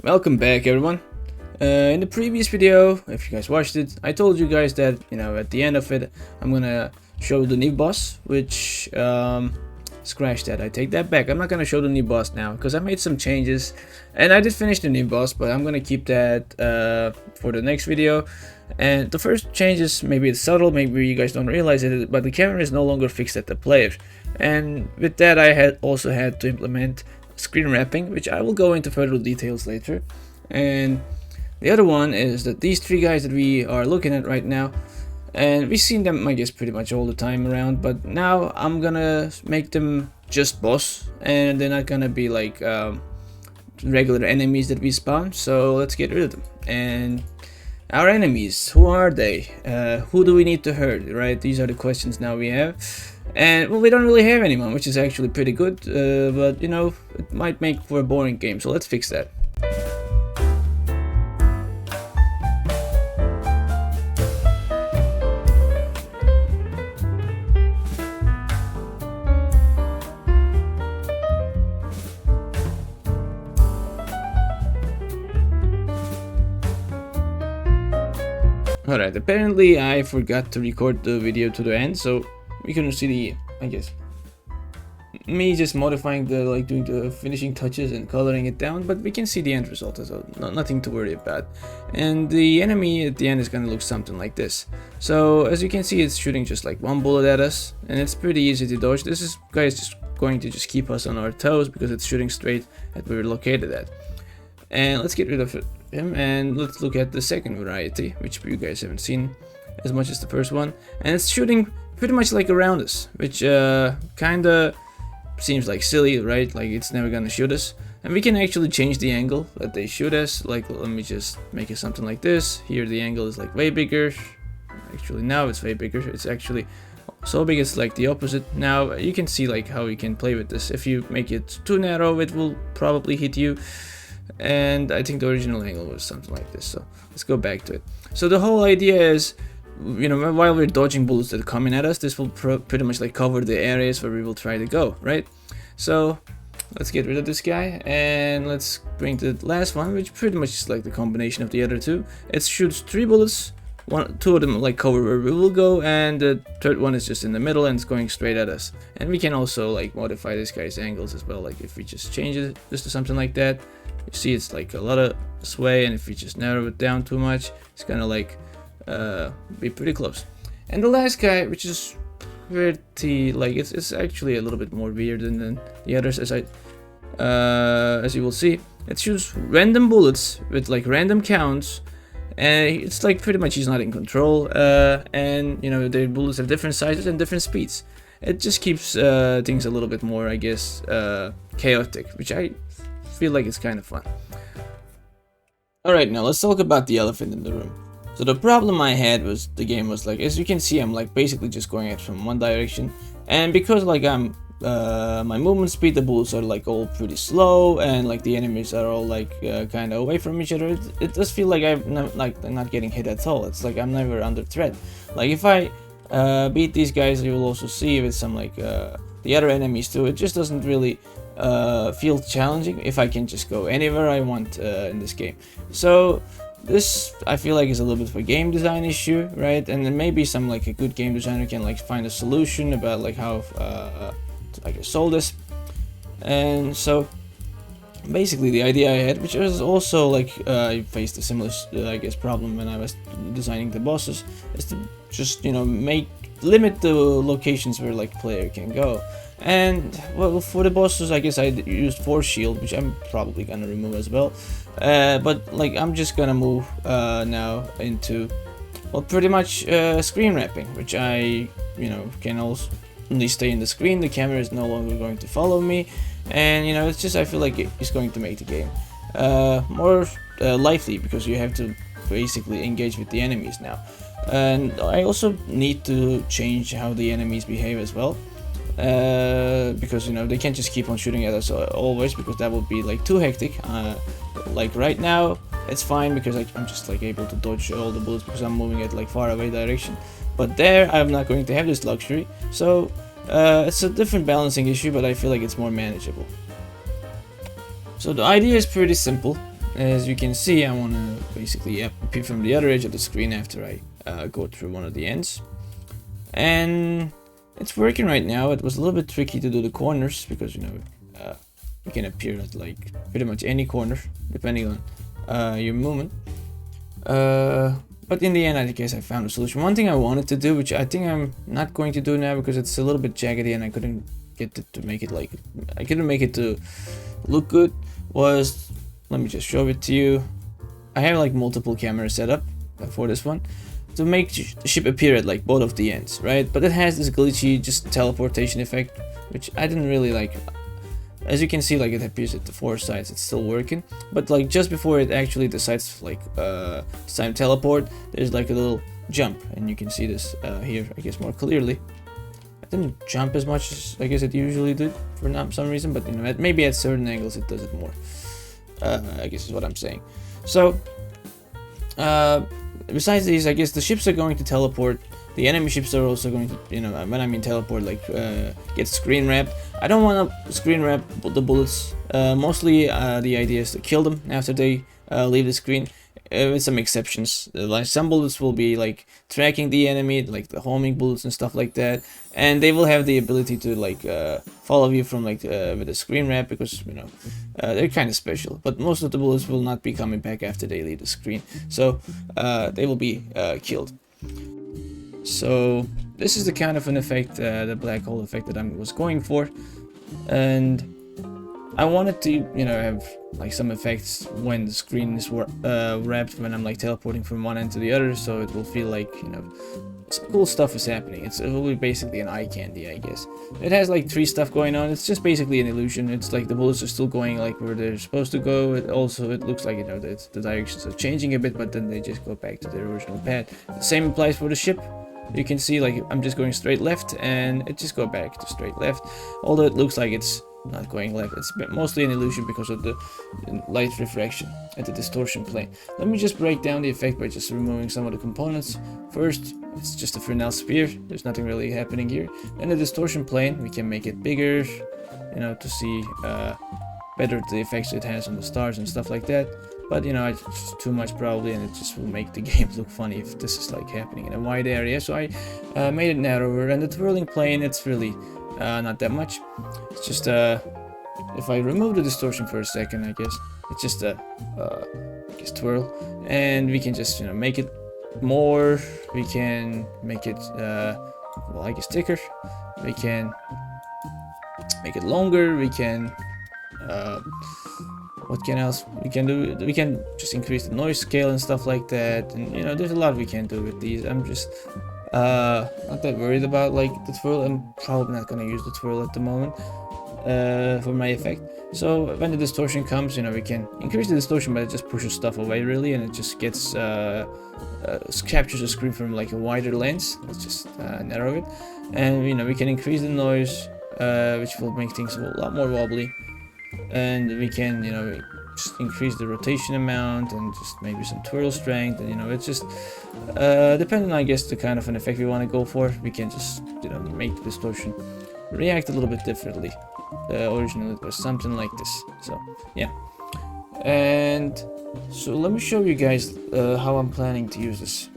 Welcome back, everyone. In the previous video, if you guys watched it, I told you guys that, at the end of it, I'm gonna show the new boss, which, scratch that, I take that back. I'm not gonna show the new boss now, because I made some changes, and I did finish the new boss, but I'm gonna keep that, for the next video. And the first changes, maybe it's subtle, maybe you guys don't realize it, but the camera is no longer fixed at the player. And with that, I also had to implement screen wrapping, which I will go into further details later. And the other one is that these three guys that we are looking at right now, and we've seen them, I guess, pretty much all the time around, but now I'm gonna make them just boss, and they're not gonna be like regular enemies that we spawn. So let's get rid of them. And our enemies, who are they? Who do we need to hurt, right? These are the questions now we have. And well, we don't really have anyone, which is actually pretty good, but it might make for a boring game, so let's fix that. Alright, apparently I forgot to record the video to the end, so we couldn't see the, I guess, me just modifying the, doing the finishing touches and coloring it down, but we can see the end result, so nothing to worry about. And the enemy at the end is gonna look something like this. So as you can see, it's shooting just like one bullet at us, and it's pretty easy to dodge. This guy is just going to just keep us on our toes because it's shooting straight at where we're located at. And let's get rid of him, and let's look at the second variety, which you guys haven't seen as much as the first one. And it's shooting pretty much like around us, which kinda seems like silly, right? Like it's never gonna shoot us. And we can actually change the angle that they shoot us. Like, let me just make it something like this. Here the angle is like way bigger. Actually now it's way bigger. It's actually so big it's like the opposite. Now you can see like how you can play with this. If you make it too narrow, it will probably hit you. And I think the original angle was something like this, so let's go back to it. So the whole idea is, while we're dodging bullets that are coming at us, this will pretty much like cover the areas where we will try to go, right? So let's get rid of this guy, and let's bring the last one, which pretty much is like the combination of the other two. It shoots 3 bullets, two of them like cover where we will go, and the third one is just in the middle and it's going straight at us. And we can also like modify this guy's angles as well, like if we just change it just to something like that. You see it's like a lot of sway, and if we just narrow it down too much, it's gonna like be pretty close. And the last guy, which is pretty like it's actually a little bit more weird than the others, as you will see. It shoots random bullets with like random counts, and it's like pretty much he's not in control. And the bullets have different sizes and different speeds. It just keeps things a little bit more, I guess, chaotic, which I feel like it's kind of fun. Alright, now let's talk about the elephant in the room. So the problem I had was the game was like, as you can see, I'm like basically just going at from one direction, and because like I'm my movement speed, the bullets are like all pretty slow, and like the enemies are all like kind of away from each other. It does feel like I'm not getting hit at all. It's like I'm never under threat. Like if I beat these guys, you will also see with some like the other enemies too, it just doesn't really feel challenging if I can just go anywhere I want in this game. So this, I feel like, is a little bit of a game design issue, right? And then maybe some like a good game designer can like find a solution about like how I guess solve this. And so basically the idea I had, which was also like I faced a similar I guess problem when I was designing the bosses, is to just limit the locations where like player can go. And well, for the bosses, I guess I used force shield, which I'm probably gonna remove as well. But like I'm just gonna move now into, well, pretty much screen wrapping, which I can also only stay in the screen. The camera is no longer going to follow me, and it's just, I feel like it's going to make the game more lively, because you have to basically engage with the enemies now. And I also need to change how the enemies behave as well. Because they can't just keep on shooting at us always, because that would be like too hectic. Like right now it's fine because I'm just like able to dodge all the bullets because I'm moving at like far away direction, but there I'm not going to have this luxury. So it's a different balancing issue, but I feel like it's more manageable. So the idea is pretty simple. as you can see, I want to basically appear from the other edge of the screen after I go through one of the ends. And it's working right now. It was a little bit tricky to do the corners because, you know, you can appear at like pretty much any corner depending on your movement. But in the end, I guess I found a solution. One thing I wanted to do, which I think I'm not going to do now because it's a little bit jaggedy and I couldn't get it to make it like, I couldn't make it to look good, was, let me just show it to you. I have like multiple cameras set up for this one to make the ship appear at like both of the ends, right? But it has this glitchy just teleportation effect, which I didn't really like. As you can see, like it appears at the 4 sides, it's still working, but like just before it actually decides like it's time to teleport, there's like a little jump, and you can see this here, I guess, more clearly. I didn't jump as much as I guess it usually did for some reason, but you know, maybe at certain angles it does it more. I guess is what I'm saying. So besides these, I guess the ships are going to teleport. The enemy ships are also going to, you know, when I mean teleport, like get screen wrapped. I don't want to screen wrap the bullets. Mostly the idea is to kill them after they leave the screen, with some exceptions. Like some bullets will be like tracking the enemy, like the homing bullets and stuff like that, and they will have the ability to like follow you from like with a screen wrap, because you know they're kind of special. But most of the bullets will not be coming back after they leave the screen, so they will be killed. So this is the kind of an effect, the black hole effect that I was going for, and I wanted to, you know, have like some effects when the screen is wrapped, when I'm like teleporting from one end to the other, so it will feel like, you know, some cool stuff is happening. It will be basically an eye candy, I guess. It has like 3 stuff going on. It's just basically an illusion. It's like the bullets are still going like where they're supposed to go. It looks like, you know, that the directions are changing a bit, but then they just go back to their original path. The same applies for the ship. You can see like I'm just going straight left and it just go back to straight left, although it looks like it's not going left. It's mostly an illusion because of the light refraction at the distortion plane. Let me just break down the effect by just removing some of the components. First, it's just a Fresnel sphere. There's nothing really happening here. Then the distortion plane, we can make it bigger, you know, to see better the effects it has on the stars and stuff like that. But you know, it's too much probably, and it just will make the game look funny if this is like happening in a wide area. So I made it narrower, and the twirling plane, it's really not that much. It's just if I remove the distortion for a second, I guess it's just a I guess twirl, and we can just, you know, make it more. We can make it well, I guess thicker. We can make it longer. We can what else we can do? We can just increase the noise scale and stuff like that, and you know, there's a lot we can do with these. I'm just not that worried about like the twirl. I'm probably not gonna use the twirl at the moment for my effect. So when the distortion comes, you know, we can increase the distortion, but it just pushes stuff away really, and it just gets captures the screen from like a wider lens. Let's just narrow it, and you know, we can increase the noise, which will make things a lot more wobbly. And we can, you know, just increase the rotation amount and just maybe some twirl strength, and you know, it's just depending on, I guess, the kind of an effect we want to go for. We can just, you know, make the distortion react a little bit differently. Originally it was something like this. So yeah, and so let me show you guys how I'm planning to use this.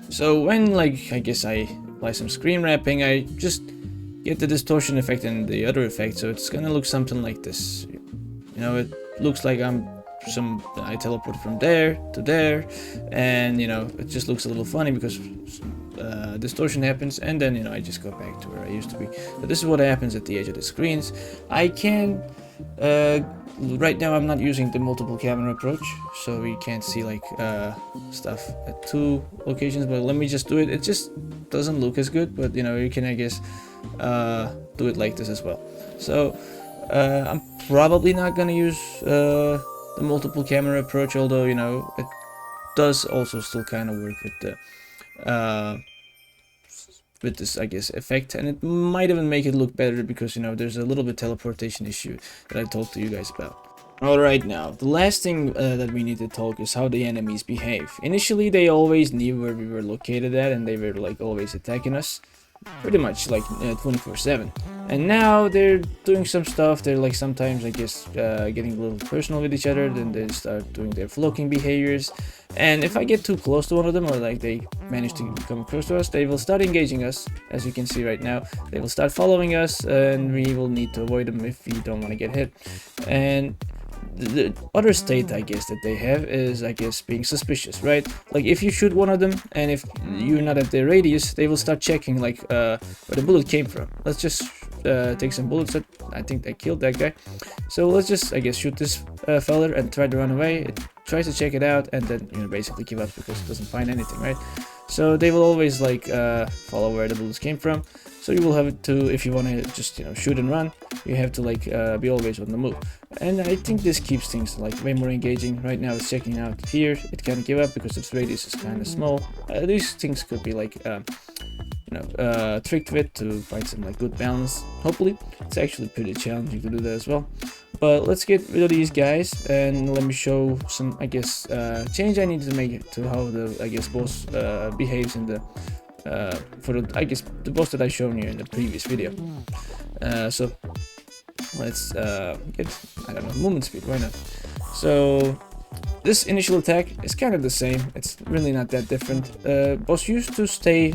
So when, like, I guess I apply some screen wrapping, I just get the distortion effect and the other effect, so it's gonna look something like this. You know, it looks like I teleport from there to there, and you know, it just looks a little funny because distortion happens, and then, you know, I just go back to where I used to be. So this is what happens at the edge of the screens. I can right now I'm not using the multiple camera approach, so we can't see like stuff at 2 locations, but let me just do it. It just doesn't look as good, but you know, you can, I guess, do it like this as well. So I'm probably not gonna use the multiple camera approach, although, you know, it does also still kind of work with this, I guess, effect, and it might even make it look better because, you know, there's a little bit teleportation issue that I talked to you guys about. Alright, now, the last thing that we need to talk is how the enemies behave. Initially, they always knew where we were located at, and they were like always attacking us. pretty much like 24/7. And now they're doing some stuff. They're like sometimes, I guess, getting a little personal with each other. Then they start doing their flocking behaviors. And if I get too close to one of them, or like they manage to come close to us, they will start engaging us. As you can see right now, they will start following us, and we will need to avoid them if we don't want to get hit. And the other state, I guess, that they have is, I guess, being suspicious, right? Like if you shoot one of them and if you're not at their radius, they will start checking like where the bullet came from. Let's just take some bullets. I think they killed that guy. So let's just, I guess, shoot this fella and try to run away. It tries to check it out and then, you know, basically give up because it doesn't find anything, right? So they will always like follow where the bullets came from. So you will have to, if you want to just, you know, shoot and run, you have to like be always on the move. And I think this keeps things like way more engaging. Right now it's checking out here. It can't give up because its radius is kind of small. These things could be like tricked with to find some like good balance. Hopefully, it's actually pretty challenging to do that as well. But let's get rid of these guys and let me show some, I guess, change I need to make to how the, I guess, boss behaves in the for the, I guess, the boss that I shown you in the previous video. So let's get, I don't know, movement speed. Why not? So this initial attack is kind of the same. It's really not that different. Boss used to stay,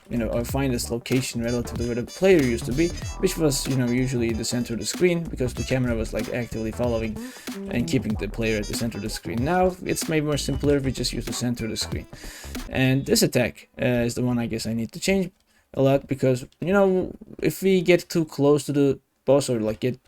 you know, or find this location relative to where the player used to be, which was, you know, usually the center of the screen because the camera was like actively following and keeping the player at the center of the screen. Now it's maybe more simpler. We just use the center of the screen. And this attack is the one I guess I need to change a lot because, you know, if we get too close to the boss or like get,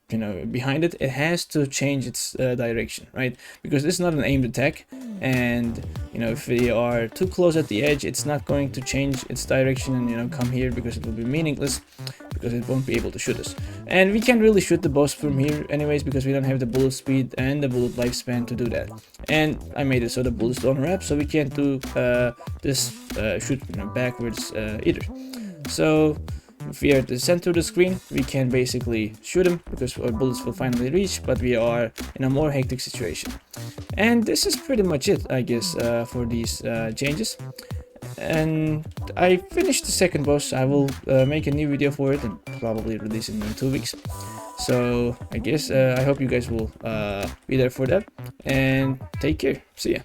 you know, behind it, it has to change its direction, right? Because it's not an aimed attack, and you know, if we are too close at the edge, it's not going to change its direction and, you know, come here because it will be meaningless because it won't be able to shoot us. And we can't really shoot the boss from here anyways because we don't have the bullet speed and the bullet lifespan to do that. And I made it so the bullets don't wrap, so we can't do this shoot, you know, backwards either. So if we are at the center of the screen, we can basically shoot them because our bullets will finally reach, but we are in a more hectic situation. And this is pretty much it, I guess, for these changes. And I finished the second boss. I will make a new video for it and probably release it in 2 weeks. So I guess I hope you guys will be there for that, and take care. See ya.